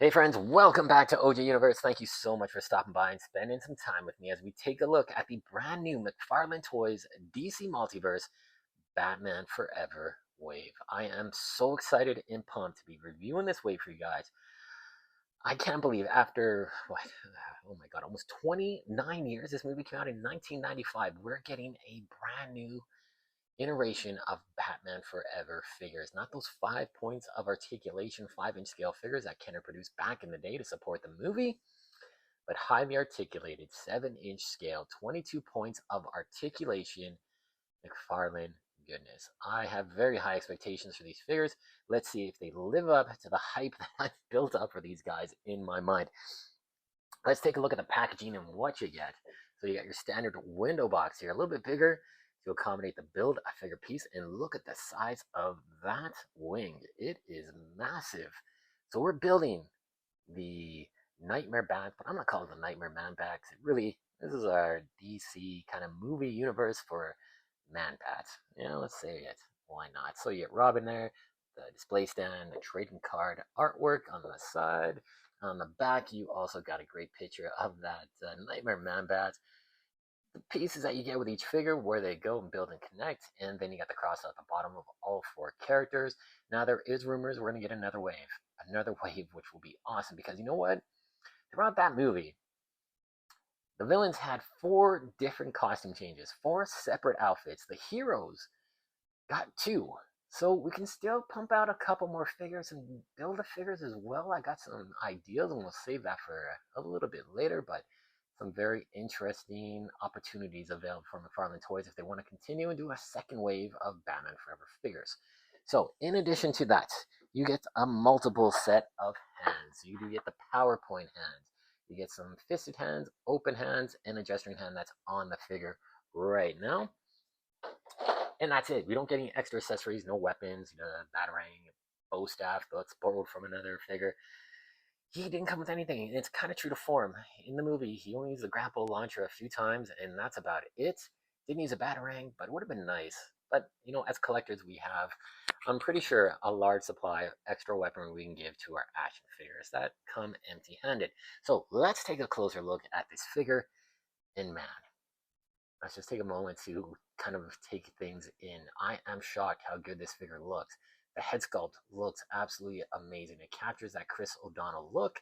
Hey friends, welcome back to OJ Universe. Thank you so much for stopping by and spending some time with me as we take a look at the brand new McFarlane Toys DC Multiverse Batman Forever wave. I am so excited and pumped to be reviewing this wave for you guys. I can't believe after what? Oh my god, almost 29 years. This movie came out in 1995. We're getting a brand new iteration of Batman Forever figures. Not those 5 points of articulation 5-inch scale figures that Kenner produced back in the day to support the movie, but highly articulated 7-inch scale, 22 points of articulation McFarlane goodness. I have very high expectations for these figures. Let's see if they live up to the hype that I've built up for these guys in my mind. Let's take a look at the packaging and what you get. So you got your standard window box here, a little bit bigger to accommodate the build a figure piece, and look at the size of that wing. It is massive. So we're building the Nightmare Bat, but I'm not calling it the Nightmare Man Bats. This is our DC kind of movie universe for Man Bats. Yeah, let's say it. Why not? So you get Robin there, the display stand, the trading card artwork on the side. On the back, you also got a great picture of that Nightmare Man Bat. The pieces that you get with each figure, where they go and build and connect, and then you got the cross at the bottom of all 4 characters. Now there is rumors we're going to get another wave, which will be awesome because you know what? Throughout that movie, the villains had 4 different costume changes, 4 separate outfits. The heroes got 2. So we can still pump out a couple more figures and build the figures as well. I got some ideas and we'll save that for a little bit later, but some very interesting opportunities available for McFarlane Toys if they want to continue and do a second wave of Batman Forever figures. So in addition to that, you get a multiple set of hands. You do get the PowerPoint hands. You get some fisted hands, open hands, and a gesturing hand that's on the figure right now. And that's it. We don't get any extra accessories, no weapons, batarang, bow staff that's borrowed from another figure. He didn't come with anything. It's kind of true to form. In the movie, he only used the grapple launcher a few times, and that's about it. Didn't use a batarang, but it would have been nice. But, as collectors, we have, I'm pretty sure, a large supply of extra weaponry we can give to our action figures that come empty-handed. So let's take a closer look at this figure in man. Let's just take a moment to kind of take things in. I am shocked how good this figure looks. The head sculpt looks absolutely amazing. It captures that Chris O'Donnell look,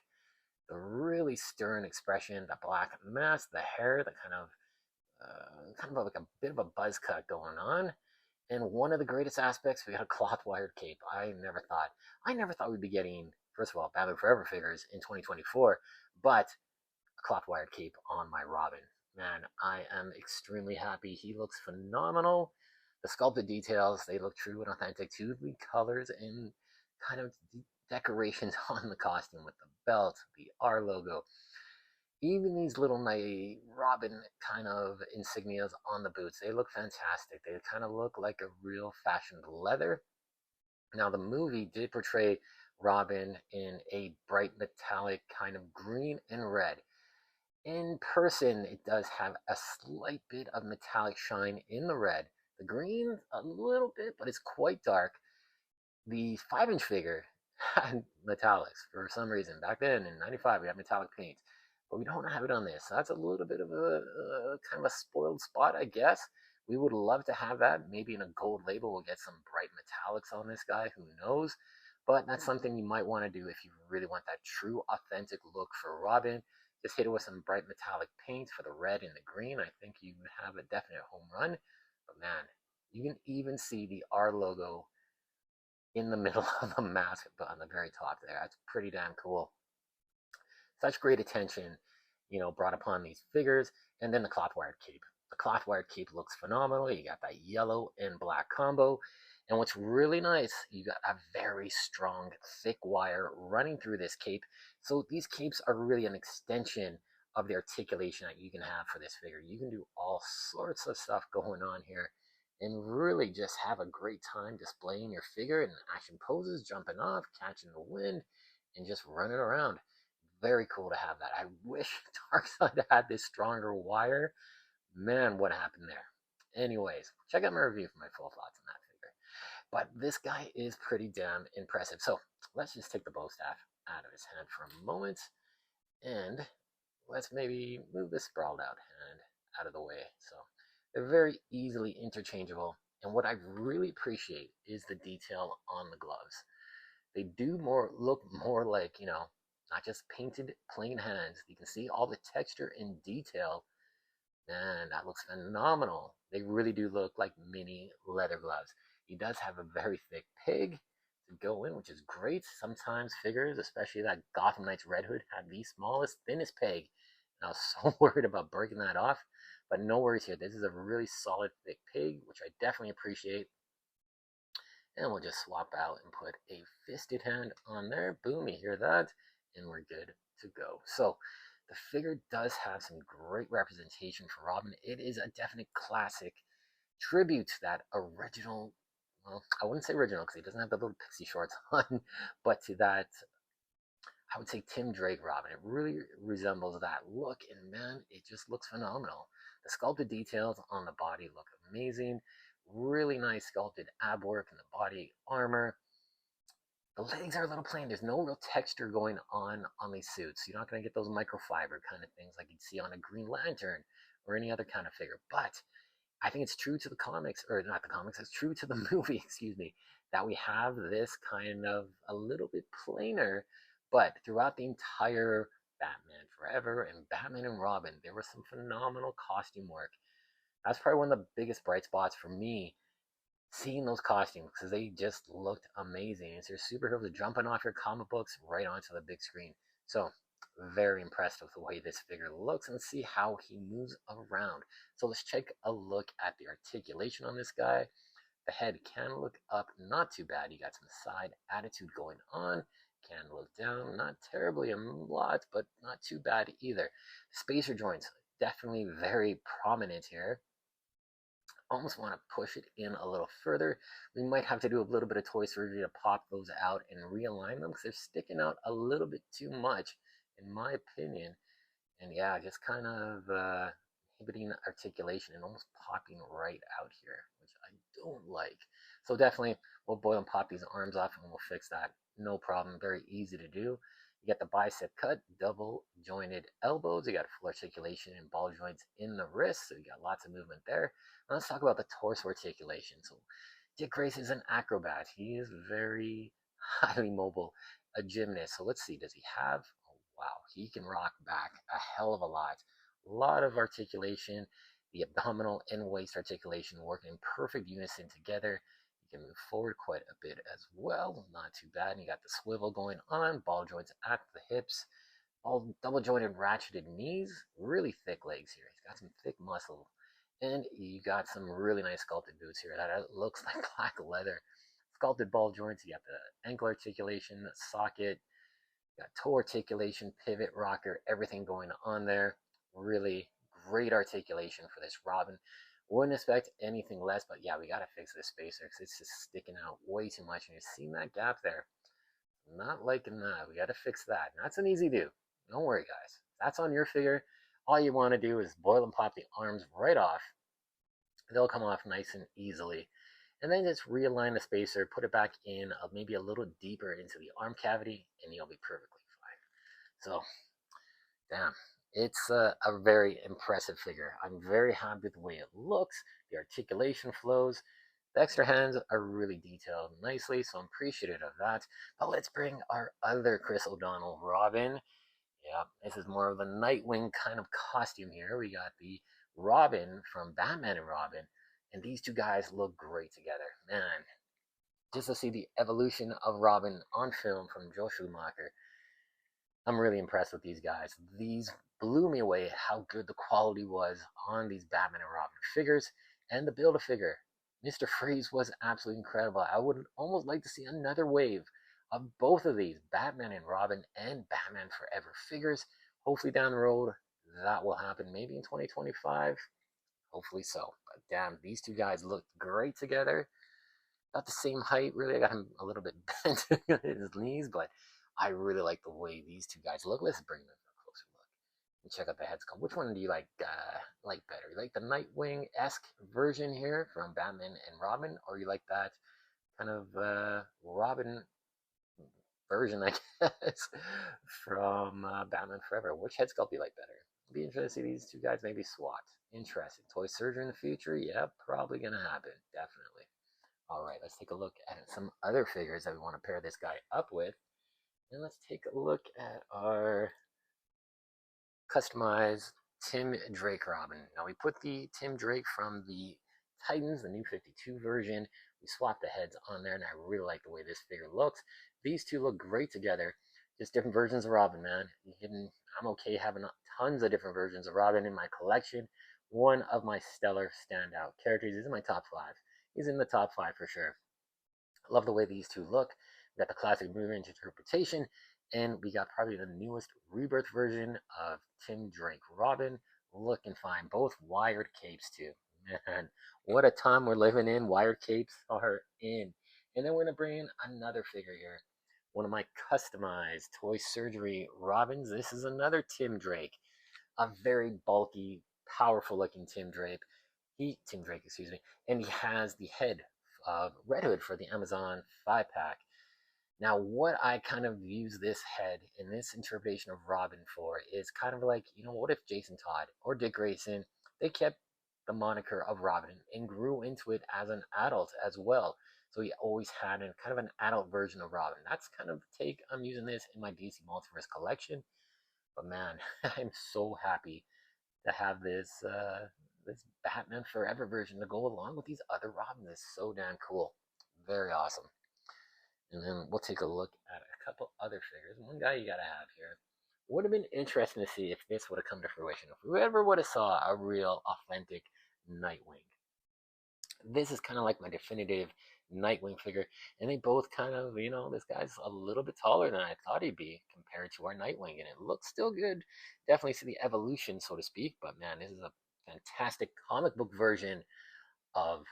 the really stern expression, the black mask, the hair, the kind of like a bit of a buzz cut going on. And one of the greatest aspects, we got a cloth wired cape. I never thought we'd be getting, first of all, Batman Forever figures in 2024, but a cloth wired cape on my Robin. Man, I am extremely happy. He looks phenomenal. The sculpted details, they look true and authentic to the colors and kind of decorations on the costume with the belt, the R logo. Even these little Robin kind of insignias on the boots, they look fantastic. They kind of look like a real fashioned leather. Now, the movie did portray Robin in a bright metallic kind of green and red. In person, it does have a slight bit of metallic shine in the red. The green, a little bit, but it's quite dark. The 5-inch figure had metallics for some reason. Back then, in 95, we had metallic paint. But we don't have it on this. So that's a little bit of a kind of a spoiled spot, I guess. We would love to have that. Maybe in a gold label, we'll get some bright metallics on this guy. Who knows? But that's something you might want to do if you really want that true, authentic look for Robin. Just hit it with some bright metallic paint for the red and the green. I think you would have a definite home run. But man, you can even see the R logo in the middle of the mask, but on the very top there. That's pretty damn cool. Such great attention, brought upon these figures. And then the cloth wired cape. The cloth wired cape looks phenomenal. You got that yellow and black combo. And what's really nice, you got a very strong, thick wire running through this cape. So these capes are really an extension of the articulation that you can have for this figure. You can do all sorts of stuff going on here and really just have a great time displaying your figure in action poses, jumping off, catching the wind, and just running around. Very cool to have that. I wish Darkseid had this stronger wire. Man, what happened there? Anyways, check out my review for my full thoughts on that figure. But this guy is pretty damn impressive. So let's just take the bow staff out of his hand for a moment. And let's maybe move this sprawled out hand out of the way. So they're very easily interchangeable. And what I really appreciate is the detail on the gloves. They do look more like, not just painted plain hands. You can see all the texture and detail. Man, that looks phenomenal. They really do look like mini leather gloves. He does have a very thick pig to go in, which is great. Sometimes figures, especially that Gotham Knights Red Hood, have the smallest, thinnest peg. And I was so worried about breaking that off, but no worries here. This is a really solid, thick pig, which I definitely appreciate. And we'll just swap out and put a fisted hand on there. Boom, you hear that? And we're good to go. So the figure does have some great representation for Robin. It is a definite classic tribute to that original, well, I wouldn't say original because he doesn't have the little pixie shorts on, but to that, I would say Tim Drake Robin. It really resembles that look, and man, it just looks phenomenal. The sculpted details on the body look amazing. Really nice sculpted ab work in the body armor. The legs are a little plain. There's no real texture going on these suits. You're not going to get those microfiber kind of things like you'd see on a Green Lantern or any other kind of figure. But I think it's true to the comics, or not the comics, it's true to the movie, excuse me, that we have this kind of a little bit plainer, but throughout the entire Batman Forever and Batman and Robin, there was some phenomenal costume work. That's probably one of the biggest bright spots for me, seeing those costumes, because they just looked amazing. It's your superheroes jumping off your comic books right onto the big screen. So very impressed with the way this figure looks, and see how he moves around. So let's take a look at the articulation on this guy. The head can look up, not too bad. You got some side attitude going on. Can look down, not terribly a lot, but not too bad either. Spacer joints, definitely very prominent here. Almost want to push it in a little further. We might have to do a little bit of toy surgery to pop those out and realign them because they're sticking out a little bit too much, in my opinion. And yeah, just kind of inhibiting articulation and almost popping right out here, which I don't like. So definitely, we'll boil and pop these arms off and we'll fix that. No problem, very easy to do. You get the bicep cut, double jointed elbows. You got full articulation and ball joints in the wrists. So you got lots of movement there. Now let's talk about the torso articulation. So Dick Grayson is an acrobat. He is very highly mobile, a gymnast. So let's see, does he have, oh wow, he can rock back a hell of a lot. A lot of articulation, the abdominal and waist articulation working in perfect unison together. You can move forward quite a bit as well, not too bad. And you got the swivel going on, ball joints at the hips, all double jointed ratcheted knees, really thick legs here. He's got some thick muscle. And you got some really nice sculpted boots here. That looks like black leather. Sculpted ball joints. You got the ankle articulation, the socket, you got toe articulation, pivot, rocker, everything going on there. Really great articulation for this Robin. Wouldn't expect anything less, but yeah, we got to fix this spacer because it's just sticking out way too much. And you're seeing that gap there. Not liking that. We got to fix that. And that's an easy do. Don't worry, guys. That's on your figure. All you want to do is boil and pop the arms right off. They'll come off nice and easily. And then just realign the spacer, put it back in maybe a little deeper into the arm cavity, and you'll be perfectly fine. So, damn. It's a very impressive figure. I'm very happy with the way it looks. The articulation flows. The extra hands are really detailed nicely, so I'm appreciative of that. But let's bring our other Chris O'Donnell Robin. Yeah, this is more of a Nightwing kind of costume here. We got the Robin from Batman and Robin, and these two guys look great together. Man, just to see the evolution of Robin on film from Joe Schumacher, I'm really impressed with these guys. These blew me away how good the quality was on these Batman and Robin figures, and the Build-A-Figure. Mr. Freeze was absolutely incredible. I would almost like to see another wave of both of these, Batman and Robin and Batman Forever figures. Hopefully down the road, that will happen maybe in 2025. Hopefully so. But damn, these two guys look great together. About the same height, really. I got him a little bit bent in his knees, but I really like the way these two guys look. Let's bring them a closer look and check out the head sculpt. Which one do you like better? You like the Nightwing-esque version here from Batman and Robin, or you like that kind of Robin version, I guess, from Batman Forever. Which head sculpt do you like better? Be interested to see these two guys maybe swapped. Interesting. Toy surgery in the future? Yeah, probably gonna happen. Definitely. All right, let's take a look at some other figures that we want to pair this guy up with. And let's take a look at our customized Tim Drake Robin. Now we put the Tim Drake from the Titans, the new 52 version. We swapped the heads on there, and I really like the way this figure looks. These two look great together. Just different versions of Robin, man. I'm okay having tons of different versions of Robin in my collection. One of my stellar standout characters. He's in my top 5. He's in the top 5 for sure. Love the way these two look. We got the classic movie interpretation, and we got probably the newest rebirth version of Tim Drake Robin, looking fine. Both wired capes too. Man, what a time we're living in. Wired capes are in. And then we're gonna bring in another figure here. One of my customized Toy Surgery Robins. This is another Tim Drake. A very bulky, powerful looking Tim Drake, excuse me, and he has the head of Red Hood for the Amazon 5-pack. Now, what I kind of use this head in this interpretation of Robin for is kind of like, what if Jason Todd or Dick Grayson, they kept the moniker of Robin and grew into it as an adult as well. So he always had kind of an adult version of Robin. That's kind of the take I'm using this in my DC Multiverse collection. But man, I'm so happy to have this Batman Forever version to go along with these other Robins. It's so damn cool. Very awesome. And then we'll take a look at a couple other figures. One guy you gotta have here. Would have been interesting to see if this would have come to fruition. If we ever would have saw a real, authentic Nightwing. This is kind of like my definitive Nightwing figure. And they both kind of, this guy's a little bit taller than I thought he'd be compared to our Nightwing. And it looks still good. Definitely see the evolution, so to speak. But man, this is a fantastic comic book version of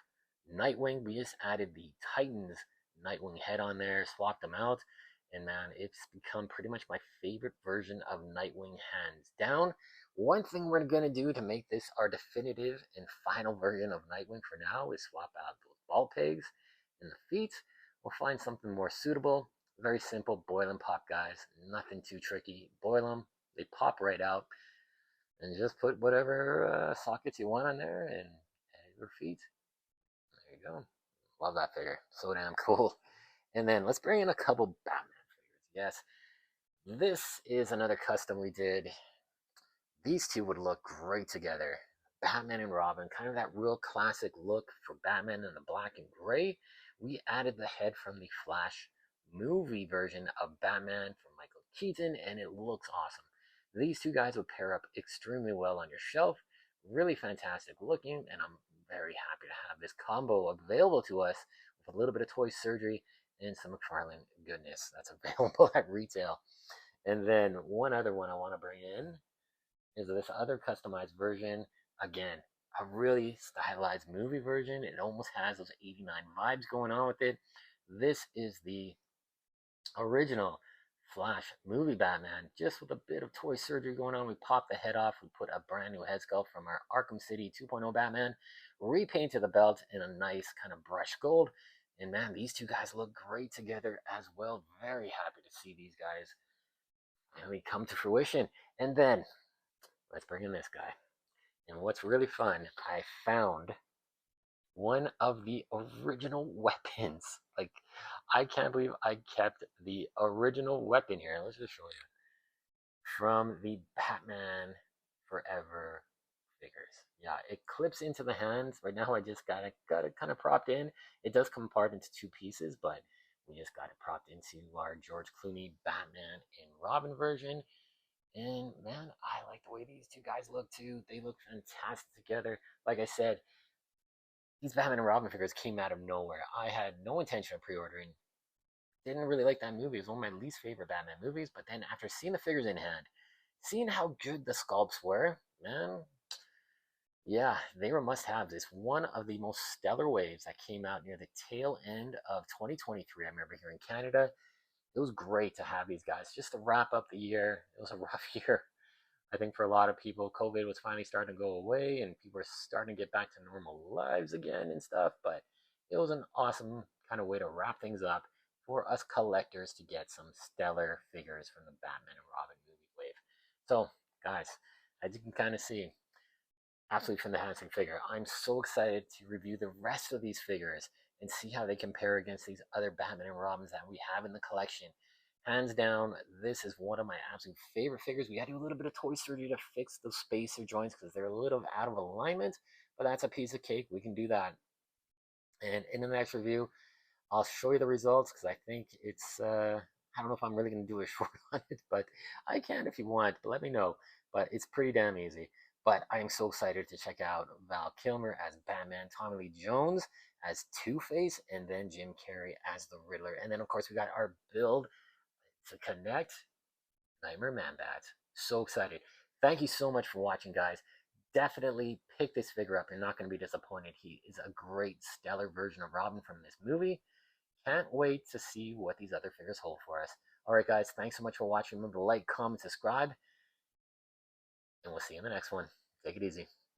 Nightwing. We just added the Titans Nightwing head on there, swapped them out, and man, it's become pretty much my favorite version of Nightwing, hands down. One thing we're gonna do to make this our definitive and final version of Nightwing for now is swap out those ball pegs and the feet. We'll find something more suitable. Very simple, boil and pop, guys. Nothing too tricky. Boil them, they pop right out, and just put whatever sockets you want on there and add your feet. There you go. Love that figure. So damn cool. And then let's bring in a couple Batman figures. Yes, this is another custom we did. These two would look great together. Batman and Robin, kind of that real classic look for Batman in the black and gray. We added the head from the Flash movie version of Batman from Michael Keaton, and it looks awesome. These two guys would pair up extremely well on your shelf. Really fantastic looking, and I'm very happy to have this combo available to us with a little bit of Toy Surgery and some McFarlane goodness that's available at retail. And then one other one I want to bring in is this other customized version. Again, a really stylized movie version. It almost has those 89 vibes going on with it. This is the original Flash movie Batman, just with a bit of Toy Surgery going on. We popped the head off. We put a brand new head sculpt from our Arkham City 2.0 Batman, repainted the belt in a nice kind of brush gold. And man, these two guys look great together as well. Very happy to see these guys really come to fruition. And then let's bring in this guy. And what's really fun, I found one of the original weapons. Like, I can't believe I kept the original weapon here. Let's just show you. From the Batman Forever figures. Yeah, it clips into the hands. Right now I just got it kind of propped in. It does come apart into two pieces, but we just got it propped into our George Clooney Batman and Robin version. And man, I like the way these two guys look too. They look fantastic together. Like I said, these Batman and Robin figures came out of nowhere. I had no intention of pre-ordering. Didn't really like that movie. It was one of my least favorite Batman movies. But then after seeing the figures in hand, seeing how good the sculpts were, man, yeah, they were must-haves. It's one of the most stellar waves that came out near the tail end of 2023. I remember here in Canada. It was great to have these guys just to wrap up the year. It was a rough year. I think for a lot of people, COVID was finally starting to go away and people were starting to get back to normal lives again and stuff. But it was an awesome kind of way to wrap things up for us collectors to get some stellar figures from the Batman and Robin movie wave. So, guys, as you can kind of see, absolutely fantastic figure. I'm so excited to review the rest of these figures and see how they compare against these other Batman and Robins that we have in the collection. Hands down, this is one of my absolute favorite figures. We had to do a little bit of toy surgery to fix those spacer joints because they're a little out of alignment, but that's a piece of cake. We can do that. And in the next review, I'll show you the results because I think it's, I don't know if I'm really going to do a short on it, but I can if you want. But let me know. But it's pretty damn easy. But I am so excited to check out Val Kilmer as Batman, Tommy Lee Jones as Two-Face, and then Jim Carrey as the Riddler. And then, of course, we got our build to connect Nightmare Man-Bat. So excited. Thank you so much for watching, guys. Definitely pick this figure up. You're not going to be disappointed. He is a great, stellar version of Robin from this movie. Can't wait to see what these other figures hold for us. All right, guys, thanks so much for watching. Remember to like, comment, subscribe, and we'll see you in the next one. Take it easy.